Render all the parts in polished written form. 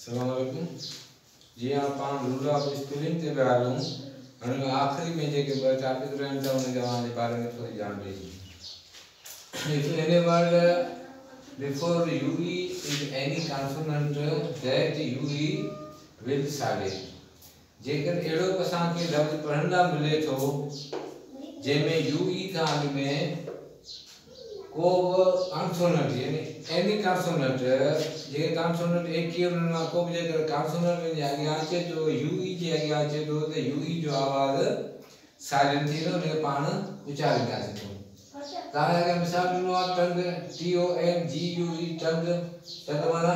अस्सलामुअलैकुम जी आप rule of spelling ते पिया हलूं हाणे आख़िरी में जेके ॿ टॉपिक रहनि था उन जे बारे में थोड़ी ॼाण ॾिए। If any word before UE is any consonant that UE will silent. जेकर अहिड़ो असांखे लफ़्ज़ पढ़ण लाइ मिले थो जंहिंमें UE खां अॻु में को कॉन्सोनेंट यानी एनी कॉन्सोनेंट जे कॉन्सोनेंट एक ही उन में को भी जेकर कॉन्सोनेंट में अॻियां अचे तो UE जे अॻियां अचे तो त UE जो आवाज़ साइलेंट थी वेंदो उनखे पाण उचारींदासीं। तव्हां अगरि मिसाल ॾिनो आहे टंग TONGUE टंग माना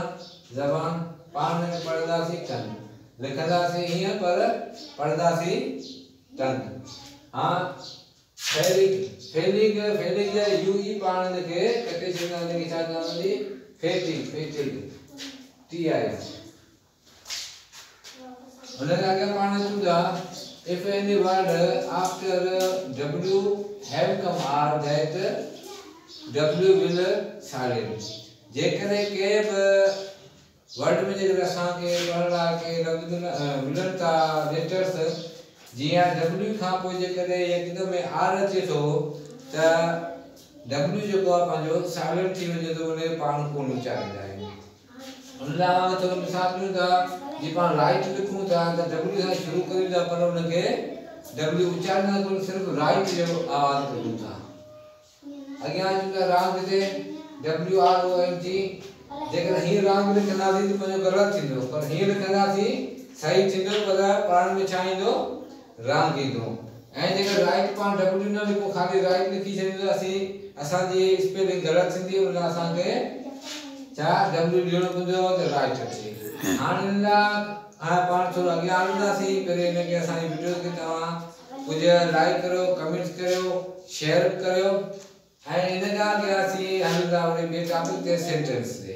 ज़बान पाण में पढ़ंदासीं टंग लिखंदासीं हीअं पर पढ़ंदासीं टंग। हाँ फेलिंग जा UE पाण के कटे छॾंदासीं कि छा चवंदासीं फेटिंग TI उनखे अॻियां पाण अचूं था if any word after W have come are that W will silent। जेकॾहिं के बि वर्ड में जेकर असांखे पढ़ण लाइ के लफ़्ज़ मिलनि था लेटर्स जीअं W खां पोइ जेकॾहिं यकदमि R अचे थो त W जेको आहे पंहिंजो साइलेंट थी वञे थो उनखे पाण कोन उचारींदा आहियूं। उन लाइ थोरो मिसाल ॾियूं था जीअं पाण राइट लिखूं था त W सां शुरू कयूं था पर उनखे W उचारींदा कोन सिर्फ़ु राइट जो आवाज़ कढूं था। अॻियां अचूं था रांग ते WRONG जेकर हीअं रांग लिखंदासीं त पंहिंजो ग़लति थींदो पर हीअं लिखंदासीं सही थींदो पर पाण में छा ईंदो रांग ईंदो। ऐं जेकर राइट पाण W न लिखो खाली राइट लिखी छॾींदासीं असांजी स्पेलिंग ग़लति थींदी उन लाइ असांखे छा W ॾियणो पवंदो त राइट अचे। हाणे इन लाइ पाण थोरो अॻियां हलंदासीं पहिरीं हिनखे असांजी वीडियो खे तव्हां कुझु लाइक करियो कमेंट्स करियो शेयर करियो ऐं इन खां अॻियां असीं हलंदा वरी ॿिए टॉपिक ते सेंटेंस ते।